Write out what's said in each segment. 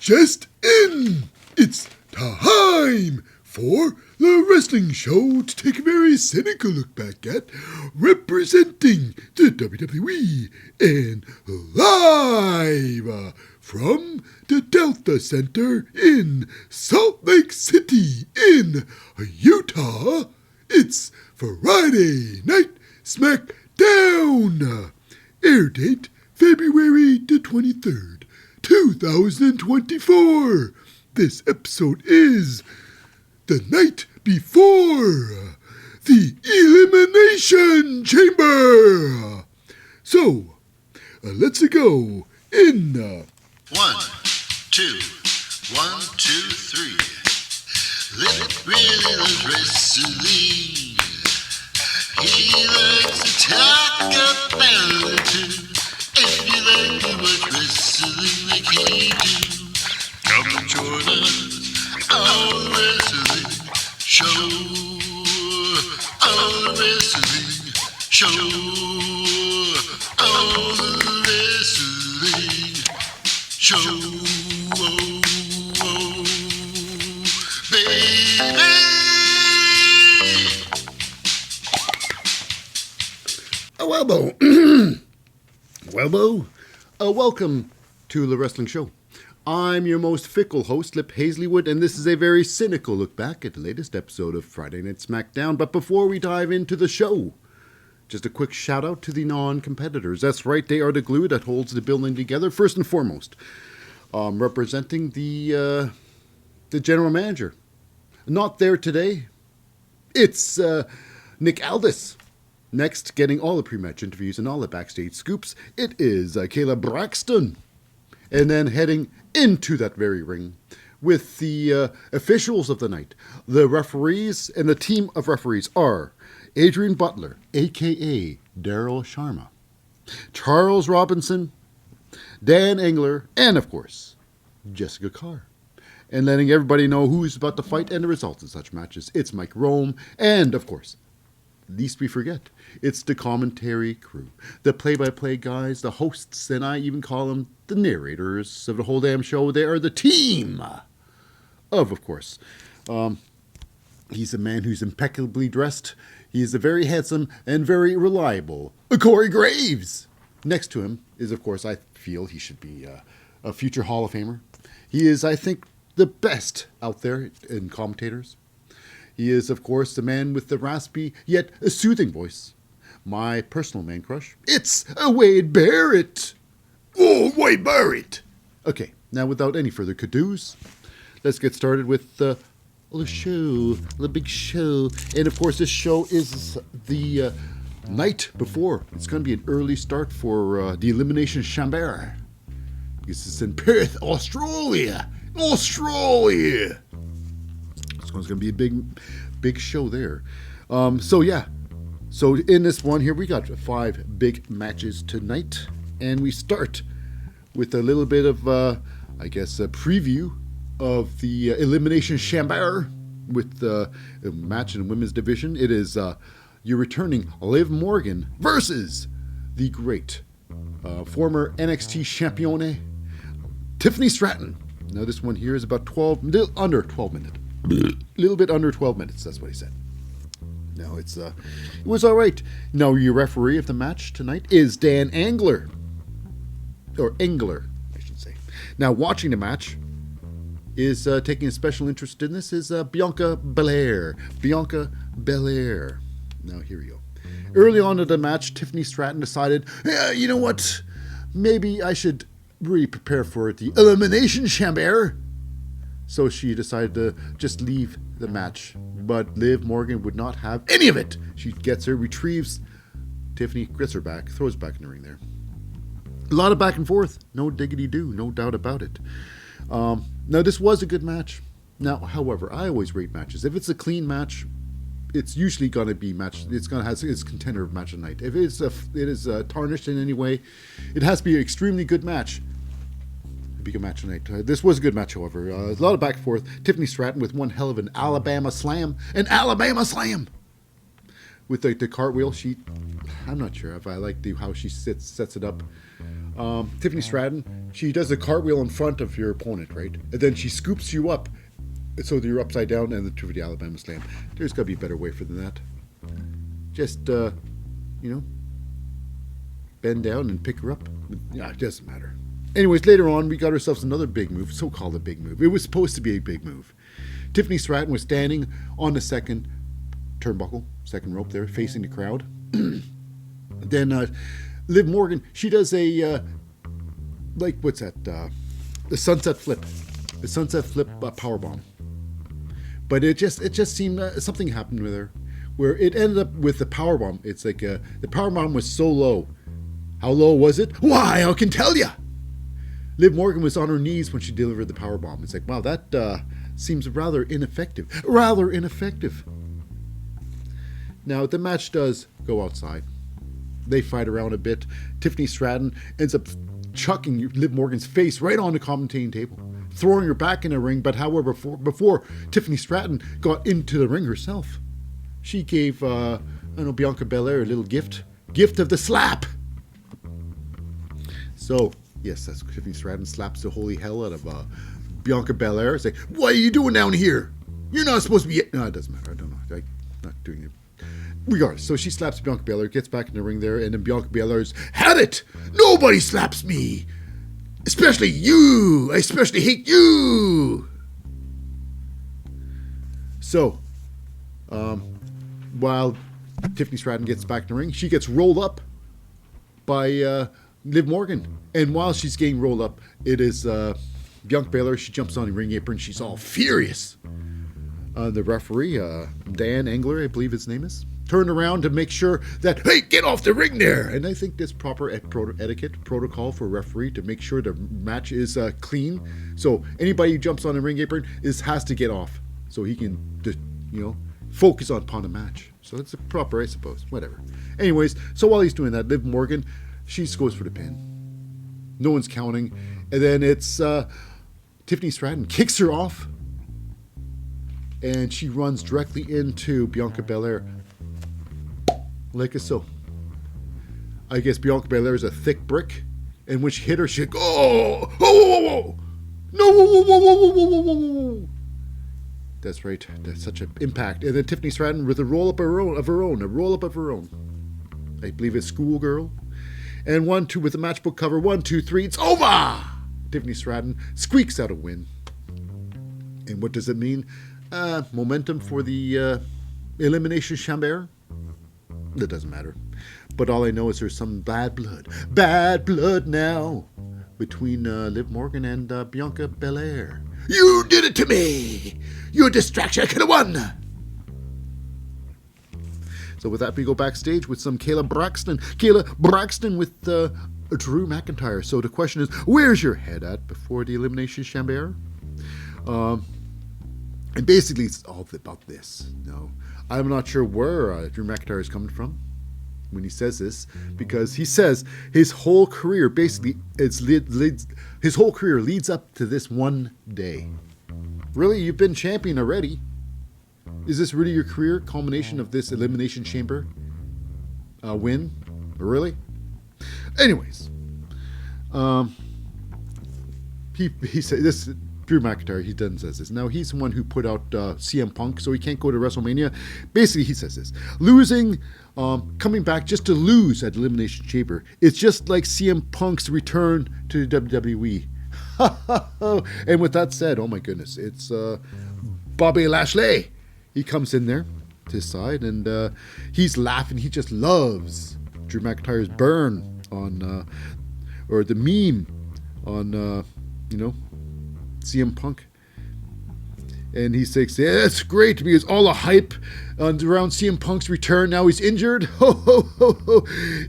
just in. It's time for the wrestling show to take a very cynical look back at representing the WWE and live from the Delta Center in Salt Lake City in Utah. It's Friday Night SmackDown. Air date February the 23rd, 2024. This episode is the night before the Elimination Chamber. So, let's go in 1, 2, 1, 2, 3. Lip really loves wrestling. He likes to talk about it too. If you like to watch wrestling like he do, come and join us on the wrestling show. On the wrestling show. On the wrestling show. Baby. Welcome to the wrestling show. I'm your most fickle host, Lip Hazlewood, and this is a very cynical look back at the latest episode of Friday Night SmackDown. But before we dive into the show, just a quick shout out to the non-competitors. That's right, they are the glue that holds the building together. First and foremost, representing the general manager. Not there today. It's Nick Aldis. Next, getting all the pre-match interviews and all the backstage scoops, it is Kayla Braxton. And then heading into that very ring with the officials of the night. The referees and the team of referees are Adrian Butler, a.k.a. Daryl Sharma, Charles Robinson, Dan Engler, and of course, Jessica Carr. And letting everybody know who's about to fight and the results of such matches. It's Mike Rome, and of course, least we forget, it's the commentary crew, the play-by-play guys, the hosts, and I even call them the narrators of the whole damn show. They are the team of course. He's a man who's impeccably dressed. He's a very handsome and very reliable Corey Graves. Next to him is, of course, I feel he should be a future Hall of Famer. He is, I think, the best out there in commentators. He is, of course, the man with the raspy yet soothing voice. My personal man crush. It's Wade Barrett. Oh, Wade Barrett. Okay, now without any further cadoos, let's get started with the show, the big show. And of course, this show is the night before. It's going to be an early start for the Elimination Chamber. This is in Perth, Australia. Australia. So it's going to be a big show there. So in this one here, we got 5 big matches tonight. And we start with a little bit of, a preview of the Elimination Chamber with the match in the women's division. It is your returning Liv Morgan versus the great former NXT champione, Tiffany Stratton. Now this one here is about under 12 minutes. A little bit under 12 minutes, that's what he said. Now it was all right. Now your referee of the match tonight is Dan Engler. Or Engler, I should say. Now watching the match is taking a special interest in this is Bianca Belair. Bianca Belair. Now here we go. Early on in the match, Tiffany Stratton decided, you know what? Maybe I should really prepare for the Elimination Chamber. So she decided to just leave the match. But Liv Morgan would not have any of it. She gets her, retrieves Tiffany, gets her back, throws back in the ring there. A lot of back and forth. No diggity do, no doubt about it. Now, this was a good match. Now, however, I always rate matches. If it's a clean match, it's usually going to be match. It's going to have its contender of match of the night. If it is tarnished in any way, it has to be an extremely good match. Be a match tonight. This was a good match, however. A lot of back and forth. Tiffany Stratton with one hell of an Alabama slam. An Alabama slam! with the cartwheel. I'm not sure if I like how she sets it up. Tiffany Stratton, she does the cartwheel in front of your opponent, right? And then she scoops you up so that you're upside down, and to the Alabama Slam. There's got to be a better way for than that. Just, bend down and pick her up. Yeah, it doesn't matter. Anyways, later on, we got ourselves another big move, so-called a big move. It was supposed to be a big move. Tiffany Stratton was standing on the second turnbuckle, second rope there, facing the crowd. Then Liv Morgan, she does a, what's that? The sunset flip. The sunset flip powerbomb. But it just seemed something happened with her, where it ended up with the powerbomb. It's like the powerbomb was so low. How low was it? Why, I can tell you. Liv Morgan was on her knees when she delivered the powerbomb. It's like, wow, that seems rather ineffective. Rather ineffective. Now, the match does go outside. They fight around a bit. Tiffany Stratton ends up chucking Liv Morgan's face right on the commentating table, throwing her back in the ring. But however, before Tiffany Stratton got into the ring herself, she gave Bianca Belair a little gift of the slap. So yes, that's Tiffany Stratton slaps the holy hell out of Bianca Belair. It's like, what are you doing down here? You're not supposed to be. No, it doesn't matter. I don't know. I'm not doing it. Regardless, so she slaps Bianca Belair, gets back in the ring there, and then Bianca Belair's had it. Nobody slaps me, especially you. I especially hate you. So, while Tiffany Stratton gets back in the ring, she gets rolled up by Liv Morgan, and while she's getting rolled up, it is Bianca Belair. She jumps on the ring apron. She's all furious. The referee, Dan Engler, I believe his name is, turned around to make sure that, hey, get off the ring there. And I think this proper etiquette protocol for a referee to make sure the match is clean. So anybody who jumps on the ring apron has to get off so he can just, focus upon the match. So it's proper, I suppose. Whatever. Anyways, so while he's doing that, Liv Morgan, she goes for the pin. No one's counting. And then it's Tiffany Stratton kicks her off. And she runs directly into Bianca Belair. Like so. I guess Bianca Belair is a thick brick. And when she hit her, she'd go, oh, whoa, whoa, whoa. No, whoa, whoa, whoa, whoa, whoa, whoa, whoa. That's right. That's such an impact. And then Tiffany Stratton with a roll-up of her own. I believe it's Schoolgirl. And 1-2 with the matchbook cover. 1, 2, 3. It's over! Tiffany Stratton squeaks out a win. And what does it mean? Momentum for the Elimination Chamber? That doesn't matter. But all I know is there's some bad blood now between Liv Morgan and Bianca Belair. You did it to me! You're a distraction, I could have won! So with that, we go backstage with some Kayla Braxton with Drew McIntyre. So the question is, where's your head at before the Elimination Chamber? And basically, it's all about this. No, I'm not sure where Drew McIntyre is coming from when he says this, because he says his whole career basically his whole career leads up to this one day. Really, you've been champion already. Is this really your career culmination of this Elimination Chamber win? Really? Anyways, he said this. Drew McIntyre, he doesn't says this. Now, he's the one who put out CM Punk, so he can't go to WrestleMania. Basically, he says this. Losing, coming back just to lose at Elimination Chamber. It's just like CM Punk's return to the WWE. And with that said, oh my goodness, it's Bobby Lashley. He comes in there to his side, and he's laughing. He just loves Drew McIntyre's burn on, or the meme on, CM Punk. And he says, yeah, that's great because all the hype around CM Punk's return. Now he's injured.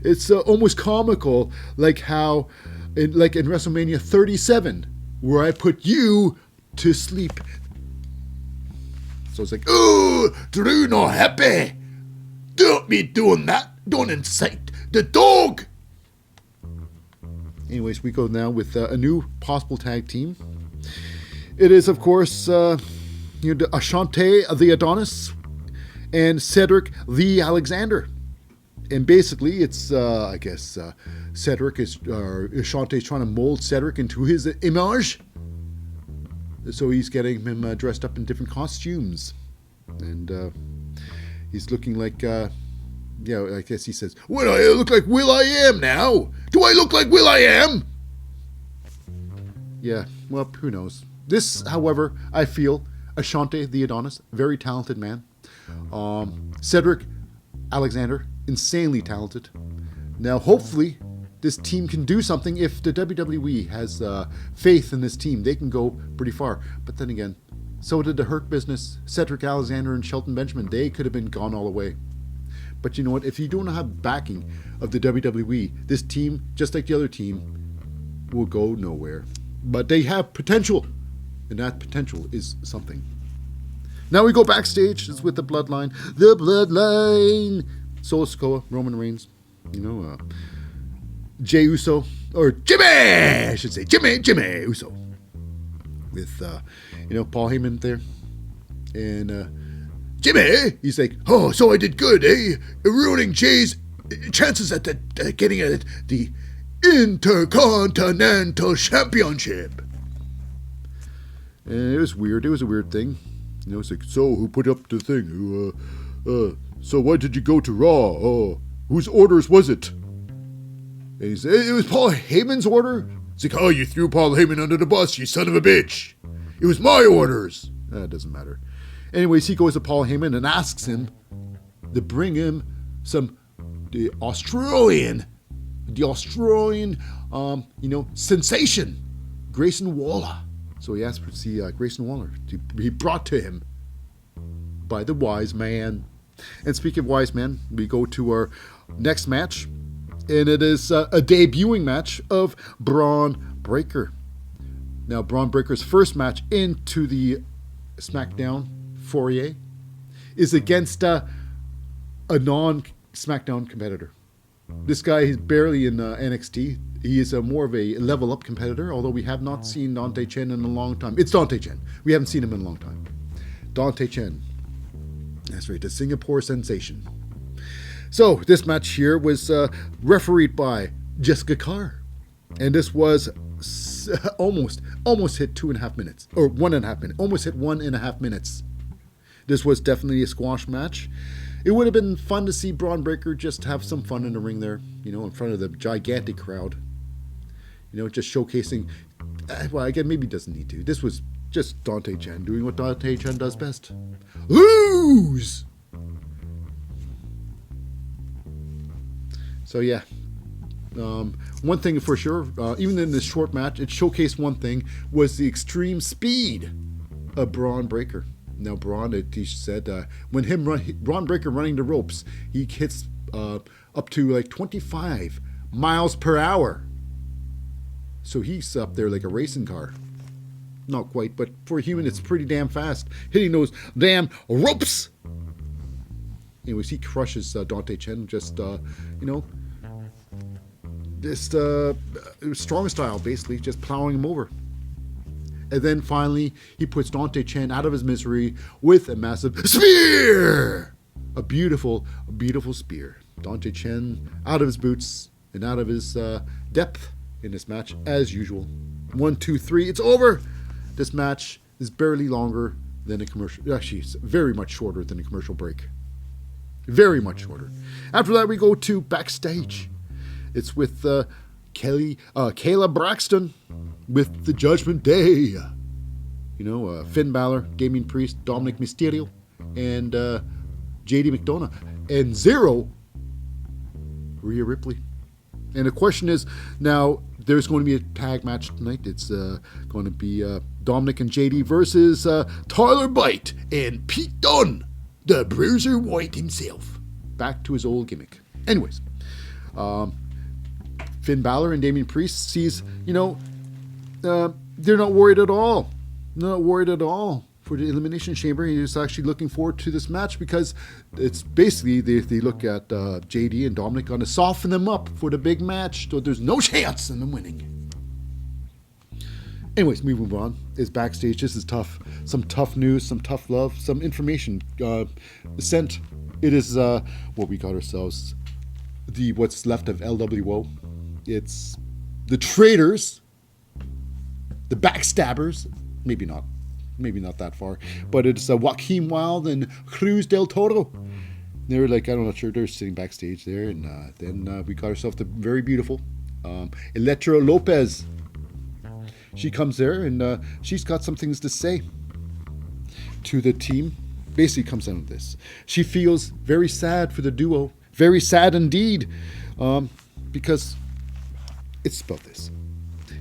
It's almost comical, like how in WrestleMania 37, where I put you to sleep. So it's like, oh, Drew not happy. Don't be doing that. Don't incite the dog. Anyways, we go now with a new possible tag team. It is, of course, Ashante the Adonis and Cedric the Alexander. And basically, it's, I guess, Cedric is, Shantae's trying to mold Cedric into his image. So he's getting him dressed up in different costumes. And he's looking like, I guess he says, "Well, I look like Will.i.am now. Do I look like Will.i.am?" Yeah, well, who knows. This, however, I feel, Ashante the Adonis, very talented man. Cedric Alexander, insanely talented. Now, hopefully, this team can do something. If the WWE has faith in this team, they can go pretty far. But then again, so did the Hurt Business, Cedric Alexander and Shelton Benjamin. They could have been gone all the way. But you know what? If you don't have backing of the WWE, this team, just like the other team, will go nowhere. But they have potential, and that potential is something. Now we go backstage. It's with the Bloodline. The Bloodline. Solo Sikoa, Roman Reigns, Jey Uso, or Jimmy, I should say, Jimmy Uso. With, Paul Heyman there. And Jimmy, he's like, "Oh, so I did good, eh? Ruining Jay's chances at getting at the Intercontinental Championship." And it was weird. It was a weird thing. It's like, "So, who put up the thing? So why did you go to Raw? Whose orders was it?" And he said, "It was Paul Heyman's order." It's like, "Oh, you threw Paul Heyman under the bus, you son of a bitch. It was my orders." It doesn't matter. Anyways, he goes to Paul Heyman and asks him to bring him the Australian, sensation, Grayson Waller. So he asked to see Grayson Waller to be brought to him by the wise man. And speaking of wise men, we go to our next match, and it is a debuting match of Bron Breakker. Now, Bron Breakker's first match into the SmackDown foray is against a non-SmackDown competitor. This guy is barely in NXT. He is more of a level-up competitor, although we have not seen Dante Chen in a long time. It's Dante Chen. We haven't seen him in a long time. Dante Chen. That's right, the Singapore sensation. So, this match here was refereed by Jessica Carr. And this was almost hit 2.5 minutes. Or 1.5 minutes. Almost hit 1.5 minutes. This was definitely a squash match. It would have been fun to see Bron Breakker just have some fun in the ring there, in front of the gigantic crowd. Just showcasing. Well, again, maybe he doesn't need to. This was just Dante Chen doing what Dante Chen does best. Lose! So, yeah. One thing for sure, even in this short match, it showcased one thing, was the extreme speed of Bron Breakker. Now, Bron, he said, when Bron Breakker running the ropes, he hits up to like 25 miles per hour. So he's up there like a racing car. Not quite, but for a human, it's pretty damn fast. Hitting those damn ropes. Anyways, he crushes Dante Chen, just strong style, basically, just plowing him over. And then finally, he puts Dante Chen out of his misery with a massive spear! A beautiful, beautiful spear. Dante Chen out of his boots and out of his depth in this match, as usual. 1, 2, 3, it's over! This match is barely longer than a commercial. Actually, it's very much shorter than a commercial break. Very much shorter. After that, we go to backstage. It's with Kayla Braxton with the Judgment Day. Finn Balor, Damian Priest, Dominic Mysterio, and JD McDonough. And Zero, Rhea Ripley. And the question is, now, there's going to be a tag match tonight. It's going to be Dominic and JD versus Tyler Bate and Pete Dunne, the Bruiser White himself. Back to his old gimmick. Anyways, Finn Balor and Damian Priest sees, they're not worried at all. Not worried at all for the Elimination Chamber. He's actually looking forward to this match because it's basically they look at JD and Dominic going to soften them up for the big match, so there's no chance in them winning. Anyways, we move on. Is backstage. This is tough. Some tough news, some tough love, some information sent. It is what we got ourselves. What's left of LWO. It's the traitors, the backstabbers. Maybe not that far. But it's Joaquin Wilde and Cruz del Toro. They're like, I'm not sure, they're sitting backstage there. And then we got ourselves the very beautiful Electra Lopez. She comes there and she's got some things to say to the team. Basically comes down to this. She feels very sad for the duo. Very sad indeed. Because it's about this.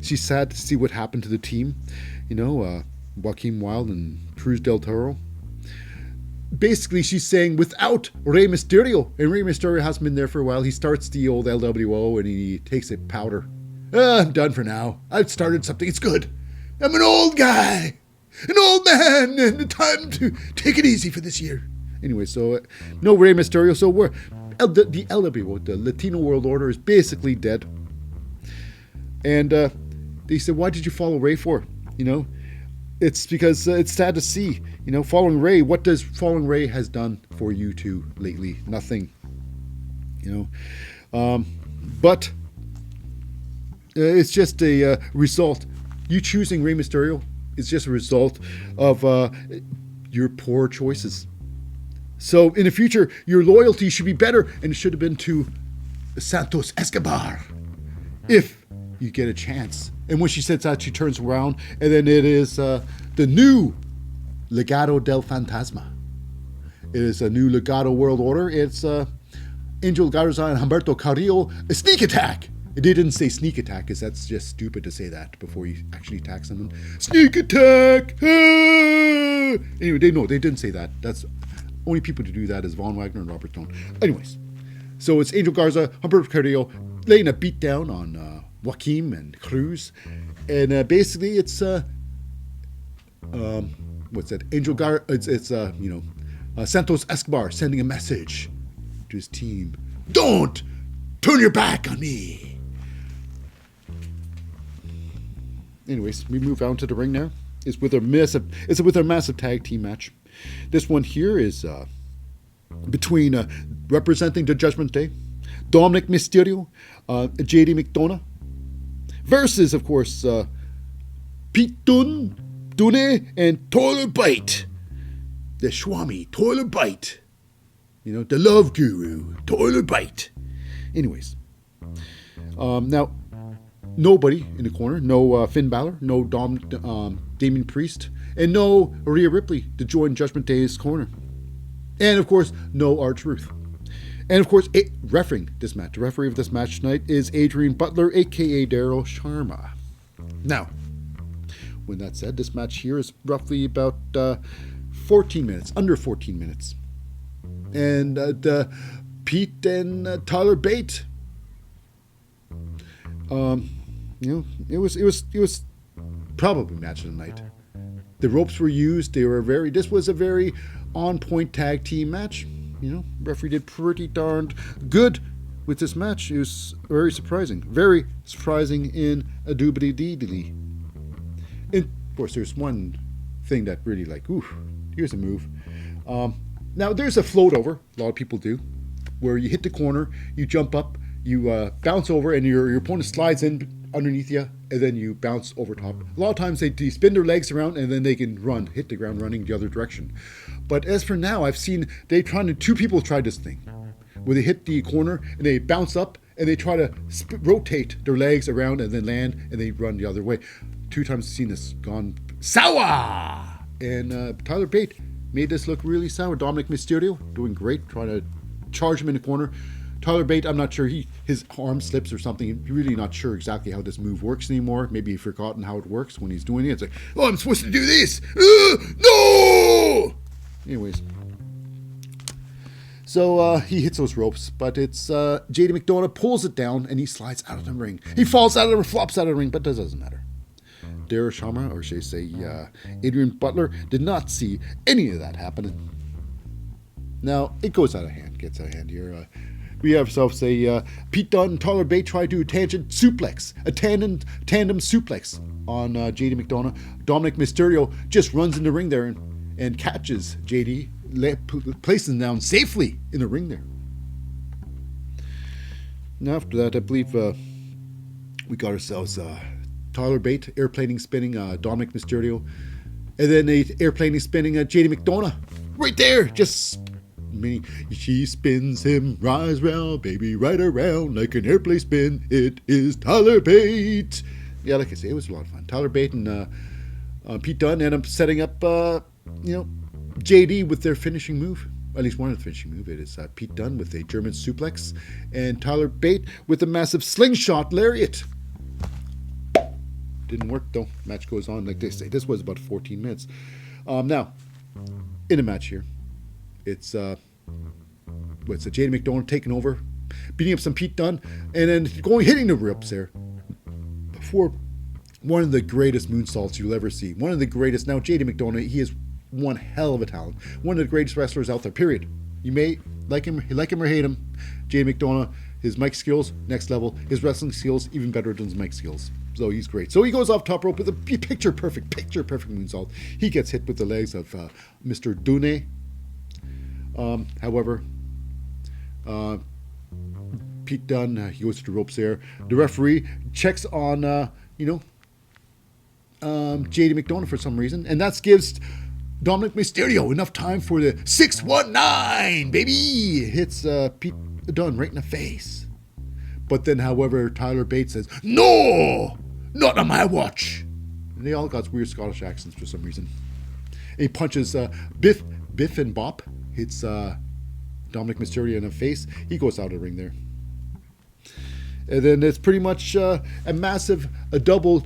She's sad to see what happened to the team. You know, Joaquin Wilde and Cruz del Toro. Basically, she's saying without Rey Mysterio, and Rey Mysterio hasn't been there for a while, he starts the old LWO and he takes a powder. I'm done for now. I've started something. It's good. I'm an old guy, an old man, and time to take it easy for this year. Anyway, so no Rey Mysterio. So the LWO, the Latino World Order, is basically dead. And they said, why did you follow Rey for? You know, it's because it's sad to see, you know, following Rey. What does following Rey has done for you two lately? Nothing, you know. But it's just a result. You choosing Rey Mysterio is just a result of your poor choices. So in the future, your loyalty should be better, and it should have been to Santos Escobar, if you get a chance. And when she says that, she turns around, and then it is the new Legado del Fantasma. It is a new Legado World Order. It's Angel Garza and Humberto Carrillo, a sneak attack. They didn't say sneak attack, because that's just stupid to say that before you actually attack someone. Sneak attack! Ah! Anyway, they didn't say that. That's only people to do that is Von Wagner and Robert Stone. Anyways, so it's Angel Garza, Humberto Carrillo, laying a beat down on Joaquin and Cruz, and basically it's what's that? Angel Garza. It's Santos Escobar sending a message to his team: don't turn your back on me. Anyways, we move on to the ring now. It's with our massive tag team match. This one here is between representing the Judgment Day, Dominic Mysterio, JD McDonough, versus, of course, Pete Dunne, and Toiler Bite, the Swami, Toiler Bite. You know, the love guru, Toiler Bite. Anyways, now, nobody in the corner, no Finn Balor, no Damian Priest, and no Rhea Ripley to join Judgment Day's corner. And, of course, no R-Truth. And, of course, refereeing this match, the referee of this match tonight is Adrian Butler, a.k.a. Daryl Sharma. Now, when that's said, this match here is roughly about 14 minutes, under 14 minutes. And Pete and Tyler Bate, it was probably match of the night. The ropes were used. This was a very on-point tag team match. You know, referee did pretty darned good with this match. It was very surprising in a doobity-dee-dee. And of course, there's one thing that really here's a move. Now there's a float over. A lot of people do, where you hit the corner, you jump up, you bounce over, and your opponent slides in underneath you, and then you bounce over top. A lot of times they spin their legs around, and then they can hit the ground running the other direction. But as for now, I've seen two people tried this thing, where they hit the corner and they bounce up and they try to rotate their legs around and then land and they run the other way. 2 times I've seen this gone sour. And Tyler Bate made this look really sour. Dominic Mysterio doing great, trying to charge him in the corner. Tyler Bate, I'm not sure, his arm slips or something. He's really not sure exactly how this move works anymore. Maybe he's forgotten how it works when he's doing it. It's like, oh, I'm supposed to do this. No! Anyways. So he hits those ropes, but it's JD McDonough pulls it down and he slides out of the ring. He falls out of the ring, flops out of the ring, but that doesn't matter. Daryl Sharma, or should I say Adrian Butler, did not see any of that happening. Now, it goes out of hand, gets out of hand here. we have ourselves a Pete Dunne and Tyler Bate try to do a tangent suplex, a tandem suplex on JD McDonough. Dominic Mysterio just runs in the ring there and catches JD, places him down safely in the ring there. And after that, I believe we got ourselves Tyler Bate airplaning spinning Dominic Mysterio, and then a airplaning spinning JD McDonough right there. Just she spins him rise round, baby, right around like an airplane spin. It is Tyler Bate. Yeah, like I say, it was a lot of fun. Tyler Bate and Pete Dunne end up setting up JD with their finishing move. At least one of the finishing move. It is Pete Dunne with a German suplex and Tyler Bate with a massive slingshot lariat. Didn't work though. Match goes on like they say. This was about 14 minutes. Now, in a match here, it's JD McDonough taking over, beating up some Pete Dunne, and then hitting the ropes there for one of the greatest moonsaults you'll ever see. One of the greatest. Now, JD McDonough, he is one hell of a talent. One of the greatest wrestlers out there, period. You may like him or hate him. JD McDonough, his mic skills, next level. His wrestling skills, even better than his mic skills. So he's great. So he goes off top rope with a picture perfect moonsault. He gets hit with the legs of Mr. Dune. However, Pete Dunne, he goes to the ropes there. The referee checks on, JD McDonough for some reason, and that gives Dominic Mysterio enough time for the 619, baby! Hits Pete Dunne right in the face. But then, however, Tyler Bate says, "No! Not on my watch!" And they all got weird Scottish accents for some reason. And he punches Biff and Bop. Hits Dominic Mysterio in the face. He goes out of the ring there. And then it's pretty much a double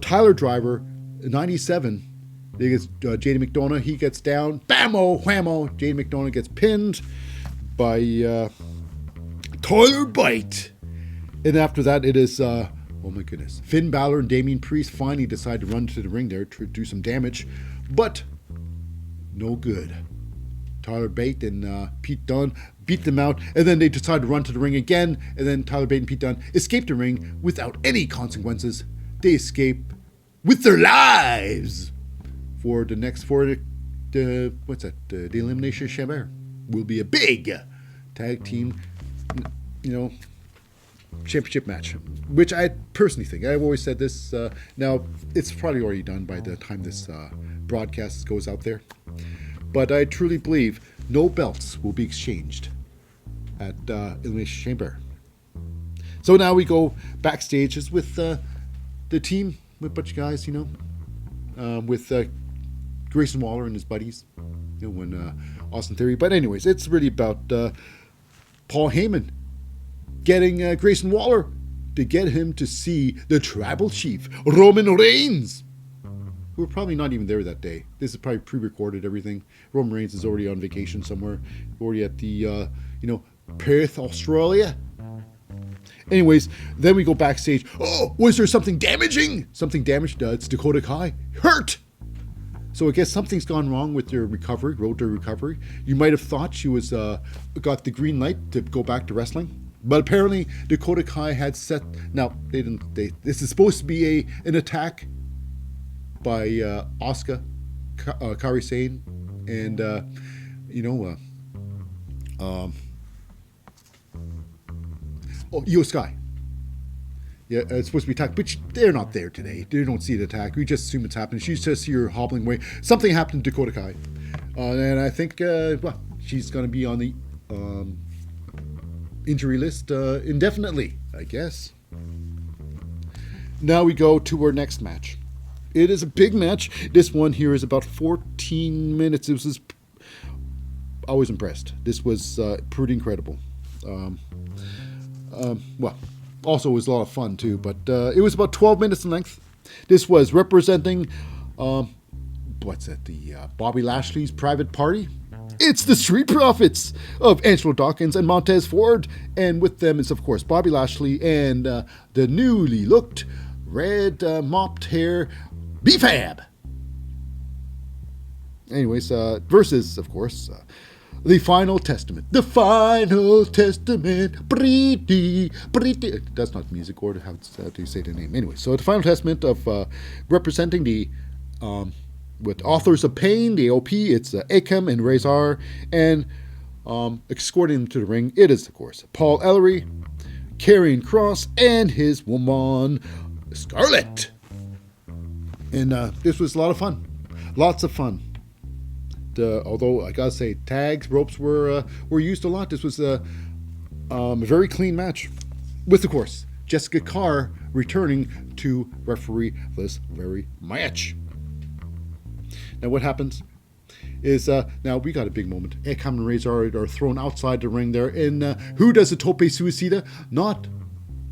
Tyler driver, 97. They get JD McDonough. He gets down. Bammo, whammo. JD McDonough gets pinned by Tyler Bate. And after that, it is, oh my goodness, Finn Balor and Damian Priest finally decide to run to the ring there to do some damage. But no good. Tyler Bate and Pete Dunne beat them out, and then they decide to run to the ring again, and then Tyler Bate and Pete Dunne escape the ring without any consequences. They escape with their lives for the Elimination Chamber. Will be a big tag team, championship match, which I personally think, I've always said this, now it's probably already done by the time this broadcast goes out there, but I truly believe no belts will be exchanged at Elimination Chamber. So now we go backstage with the team, with a bunch of guys, with Grayson Waller and his buddies, when Austin Theory. But anyways, it's really about Paul Heyman getting Grayson Waller to get him to see the tribal chief, Roman Reigns, who were probably not even there that day. This is probably pre-recorded, everything. Roman Reigns is already on vacation somewhere, already at the, Perth, Australia. Anyways, then we go backstage. Oh, was there something damaging? Something damaged. It's Dakota Kai. Hurt! So I guess something's gone wrong with their recovery, road to recovery. You might have thought she was got the green light to go back to wrestling. But apparently Dakota Kai had set... Now, this is supposed to be an attack by Asuka, Kairi Sane, and, Io Sky. Yeah, it's supposed to be attacked, but they're not there today. They don't see the attack. We just assume it's happening. She's just here hobbling away. Something happened to Dakota Kai. And I think, she's going to be on the injury list indefinitely, I guess. Now we go to our next match. It is a big match. This one here is about 14 minutes. I was impressed. This was pretty incredible. Also it was a lot of fun too, but it was about 12 minutes in length. This was representing, the Bobby Lashley's private party. It's the Street Profits of Angelo Dawkins and Montez Ford, and with them is, of course, Bobby Lashley and the newly looked red mopped hair B-Fab. Anyways, versus, of course, The Final Testament. The Final Testament. Pretty. That's not music or how do you say the name? Anyway, so the Final Testament of representing the with Authors of Pain, the AOP, it's Akam and Razor, and escorting them to the ring, it is, of course, Paul Ellery, Karrion Kross, and his woman, Scarlett. And this was a lot of fun. Lots of fun. Although, I gotta say, tags, ropes were used a lot. This was a very clean match. With, of course, Jessica Carr returning to referee this very match. Now, what happens is, now we got a big moment. Akam and Razor are thrown outside the ring there. And who does the tope suicida? Not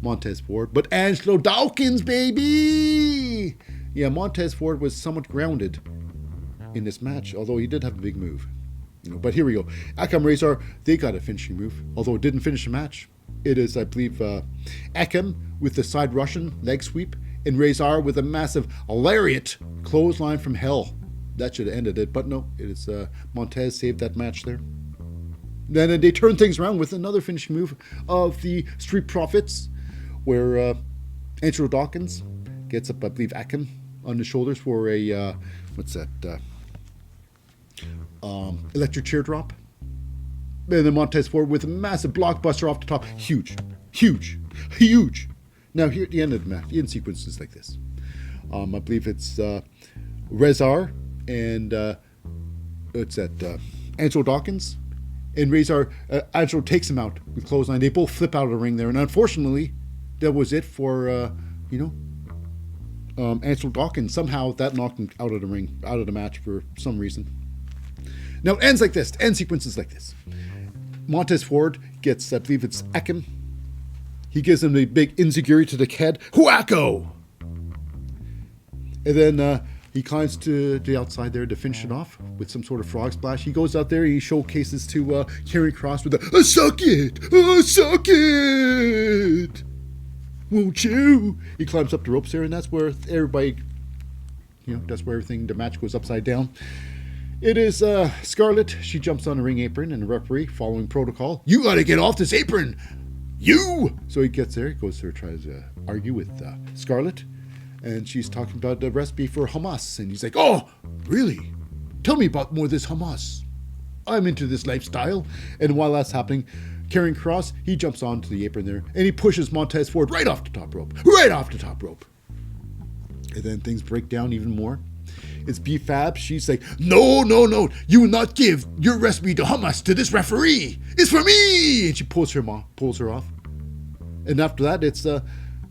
Montez Ford, but Angelo Dawkins, baby! Yeah, Montez Ford was somewhat grounded in this match, although he did have a big move. But here we go. Akam Razor, they got a finishing move, although it didn't finish the match. It is, I believe, Akam with the side Russian leg sweep, and Razor with a massive lariat clothesline from hell. That should have ended it, but no, it is Montez saved that match there. Then they turn things around with another finishing move of the Street Profits, where Angelo Dawkins gets up, I believe, Akam on the shoulders for a, electric chair drop. And then Montez Ford with a massive blockbuster off the top. Huge. Now, here at the end of the match, the end sequence is like this. I believe it's Razor and Angelo Dawkins. And Razor, Angelo takes him out with clothesline. They both flip out of the ring there. And unfortunately, that was it for, Angelo Dawkins. Somehow that knocked him out of the ring, out of the match for some reason. Now it ends like this. The end sequence is like this. Montez Ford gets, I believe it's Akam. He gives him the big insecurity to the head. Whacko! And then he climbs to the outside there to finish it off with some sort of frog splash. He goes out there, he showcases to Karrion Kross with a suck it! Won't you? He climbs up the ropes there, and that's where everybody, that's where everything, the match goes upside down. It is Scarlett. She jumps on the ring apron, and the referee, following protocol, you gotta get off this apron! You! So he gets there, he goes there, tries to argue with Scarlett, and she's talking about the recipe for hummus, and he's like, oh, really? Tell me about more of this hummus. I'm into this lifestyle. And while that's happening, Karrion Kross, he jumps onto the apron there, and he pushes Montez Ford right off the top rope. And then things break down even more. It's B-Fab. She's like, no, you will not give your recipe to hummus to this referee. It's for me. And she pulls her off. And after that, it's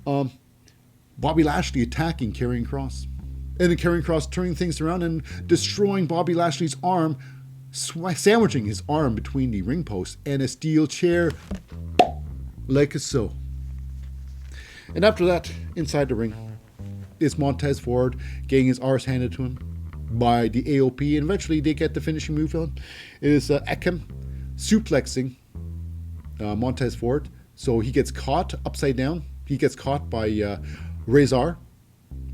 Bobby Lashley attacking Karrion Kross. And then Karrion Kross turning things around and destroying Bobby Lashley's arm, sandwiching his arm between the ring post and a steel chair, like so. And after that, inside the ring, it's Montez Ford getting his arse handed to him by the AOP, and eventually they get the finishing move on. It is Akam suplexing Montez Ford, so he gets caught upside down. He gets caught by Razor,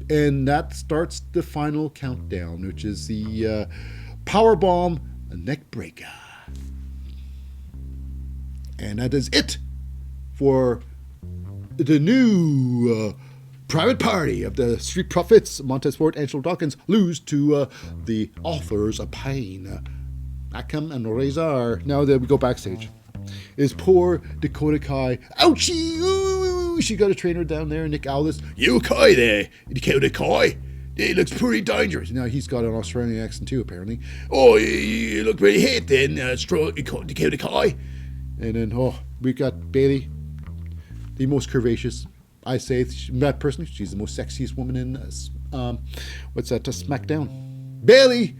and that starts the final countdown, which is the powerbomb neck breaker. And that is it for the new private party of the Street Profits. Montez Ford and Angelo Dawkins lose to the Authors of Pain, Akam and Razor. Now that we go backstage, is poor Dakota Kai. Ouchie! Ooh, she got a trainer down there, Nick Aldis. You Kai there, Dakota Kai. It looks pretty dangerous. Now he's got an Australian accent too, apparently. Oh, you look pretty hit then, Dakota Kai. And then, we got Bayley, the most curvaceous. I say, that personally, she's the most sexiest woman in, SmackDown. Bayley!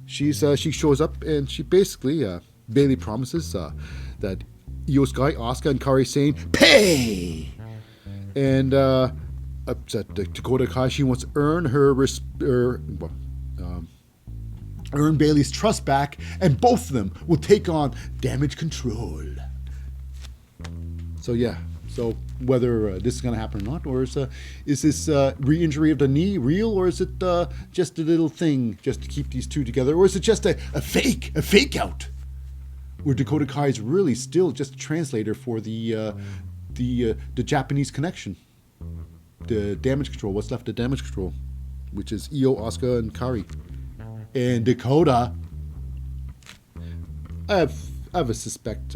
She shows up, and she basically, Bayley promises that Io Sky, Asuka, and Kairi Sane pay! And, Dakota Kai, she wants to earn earn Bayley's trust back, and both of them will take on Damage Control. So, yeah. So whether this is going to happen or not, or is this re-injury of the knee real, or is it just a little thing just to keep these two together, or is it just a fake out? where Dakota Kai is really still just a translator for the Japanese connection, the damage control. What's left of damage control, which is Io, Asuka, and Kari, and Dakota. I have suspicions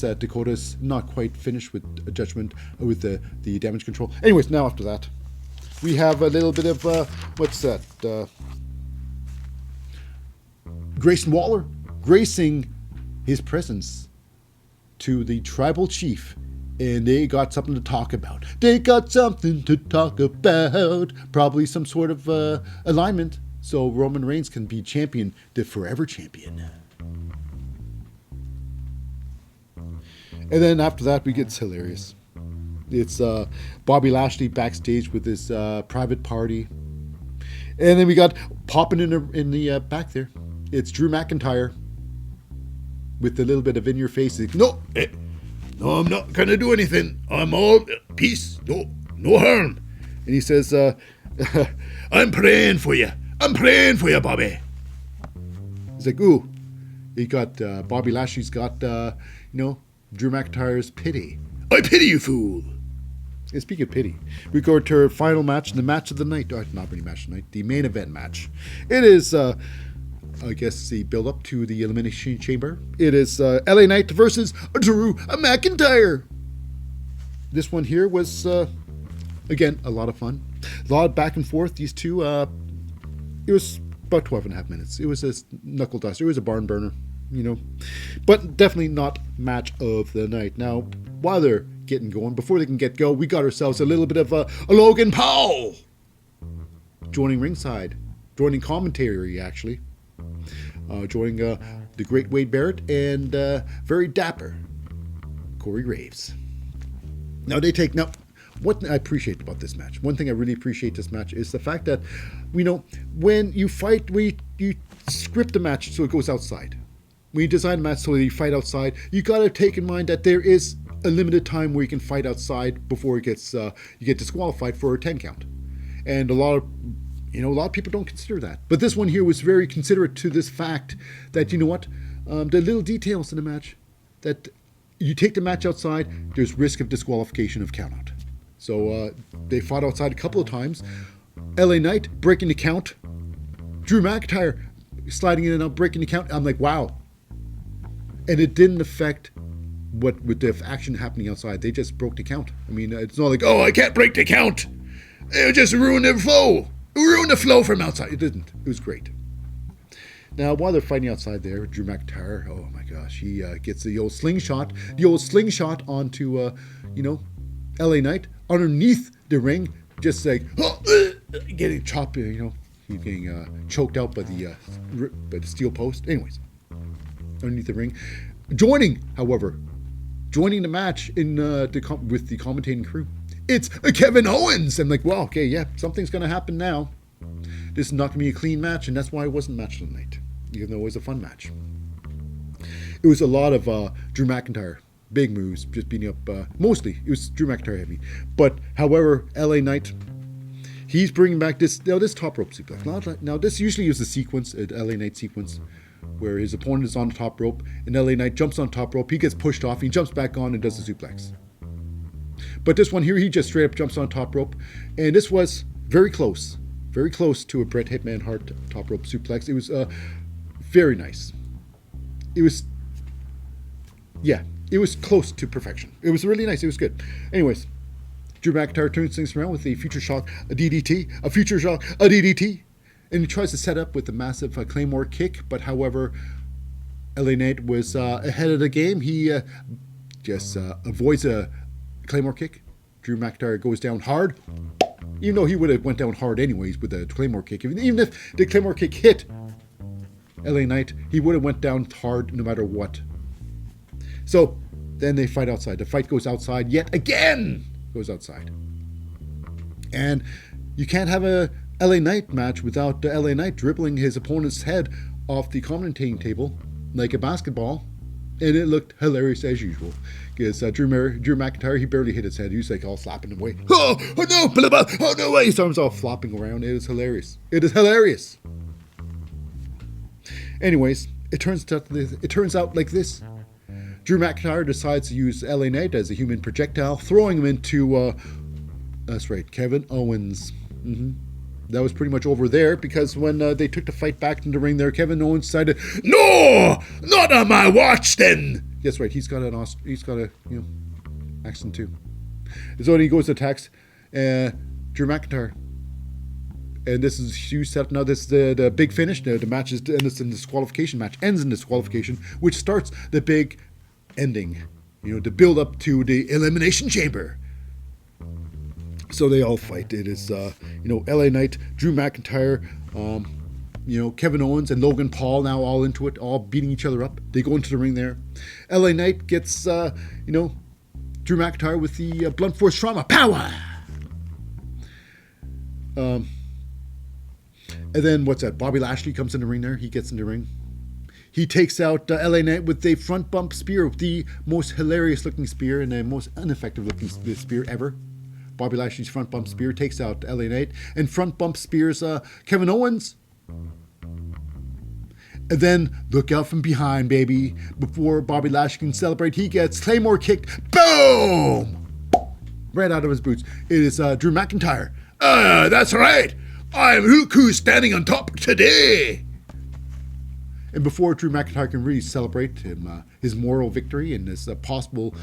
that Dakota's not quite finished with a judgment with the damage control. Anyways, now after that, we have a little bit of what's that? Grayson Waller gracing his presence to the tribal chief, and they got something to talk about. They got something to talk about. Probably some sort of alignment, so Roman Reigns can be champion, the forever champion. And then after that, it's hilarious. It's Bobby Lashley backstage with his private party, and then we got popping in the back there. It's Drew McIntyre with a little bit of in your face. No, I'm not gonna do anything. I'm all peace. No harm. And he says, "I'm praying for you. I'm praying for you, Bobby." He's like, ooh, he got Bobby Lashley's got Drew McIntyre's pity. I pity you, fool. And speaking of pity, we go to our final match, the match of the night. Not really match of the night, the main event match. It is, I guess, the build up to the Elimination Chamber. It is LA Knight versus Drew McIntyre. This one here was, again, a lot of fun. A lot of back and forth. These two, it was about 12 and a half minutes. It was a knuckle duster. It was a barn burner, but definitely not match of the night. Now, while they're getting going, before they can get go, we got ourselves a little bit of a Logan Paul joining ringside, joining commentary, actually. Joining the great Wade Barrett and very dapper Corey Graves. Now what I appreciate about this match, one thing I really appreciate this match is the fact that, when you fight, you script the match so it goes outside. When you design a match so you fight outside, you got to take in mind that there is a limited time where you can fight outside before it gets you get disqualified for a 10 count, and a lot of people don't consider that. But this one here was very considerate to this fact that, the little details in the match, that you take the match outside, there's risk of disqualification of countout. So they fought outside a couple of times. LA Knight breaking the count. Drew McIntyre sliding in and out, breaking the count. I'm like, wow. And it didn't affect what with the action happening outside. They just broke the count. I mean, it's not like, I can't break the count. It just ruined the flow. Ruined the flow from outside. It didn't. It was great. Now, while they're fighting outside there, Drew McIntyre, oh my gosh, he gets the old slingshot onto, LA Knight underneath the ring, just like, getting chopped, he's getting choked out by the steel post. Anyways, underneath the ring. Joining the match with the commentating crew, it's Kevin Owens. I'm like, well, okay, yeah, something's going to happen now. This is not going to be a clean match, and that's why it wasn't match of the night, even though it was a fun match. It was a lot of Drew McIntyre, big moves, just beating up, mostly, it was Drew McIntyre heavy. But, however, LA Knight, he's bringing back this top rope suplex. Now, this usually is a sequence, an LA Knight sequence, where his opponent is on the top rope, and LA Knight jumps on top rope, he gets pushed off, he jumps back on and does the suplex. But this one here, he just straight up jumps on top rope, and this was very close to a Bret Hitman Hart top rope suplex. It was very nice. It was close to perfection. It was really nice. It was good. Anyways, Drew McIntyre turns things around with a future shock, a DDT, and he tries to set up with a massive Claymore kick, but however, LA Knight was ahead of the game. He just avoids a Claymore kick. Drew McIntyre goes down hard, even though he would have went down hard anyways with the Claymore kick. Even if the Claymore kick hit LA Knight, he would have went down hard no matter what. So then they fight outside. The fight goes outside yet again. Goes outside. And you can't have a LA Knight match without the LA Knight dribbling his opponent's head off the commentating table like a basketball. And it looked hilarious as usual. Because Drew McIntyre, he barely hit his head. He was like all slapping him away. Oh no, his arms all flopping around. It is hilarious. Anyways, it turns out like this. Drew McIntyre decides to use LA Knight as a human projectile, throwing him into, that's right, Kevin Owens. That was pretty much over there, because when they took the fight back in the ring there, Kevin Owens decided, no, not on my watch then. That's right, he's got a accent too. So he goes to text Drew McIntyre. And this is you set now. This is the big finish. The match ends in disqualification match. Ends in disqualification, which starts the big ending. The build up to the Elimination Chamber. So they all fight. It is LA Knight, Drew McIntyre, Kevin Owens and Logan Paul now all into it, all beating each other up. They go into the ring there. LA Knight gets Drew McIntyre with the blunt force trauma power. And then what's that? Bobby Lashley comes in the ring there. He gets in the ring. He takes out LA Knight with a front bump spear, the most hilarious looking spear and the most ineffective looking spear ever. Bobby Lashley's front bump spear takes out LA Knight and front bump spears Kevin Owens. And then look out from behind, baby. Before Bobby Lashley can celebrate, he gets Claymore kicked. Boom! Right out of his boots. It is Drew McIntyre. That's right. I'm look who's standing on top today. And before Drew McIntyre can really celebrate his moral victory and this possible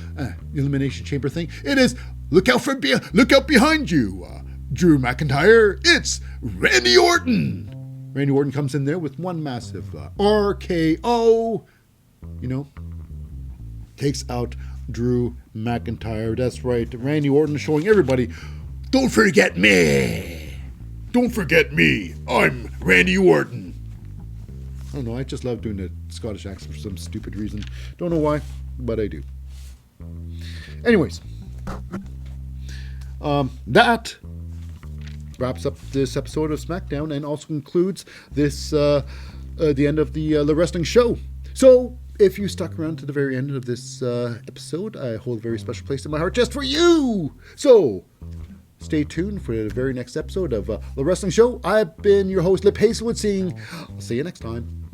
Elimination Chamber thing, it is look out behind you, Drew McIntyre. It's Randy Orton. Randy Orton comes in there with one massive RKO. Takes out Drew McIntyre. That's right, Randy Orton showing everybody, don't forget me. Don't forget me. I'm Randy Orton. I don't know. I just love doing the Scottish accent for some stupid reason. Don't know why, but I do. Anyways, that wraps up this episode of SmackDown and also concludes this the end of the wrestling show. So if you stuck around to the very end of this episode, I hold a very special place in my heart just for you. So stay tuned for the very next episode of The Wrestling Show. I've been your host, Lip Hazlewood, saying, I'll see you next time.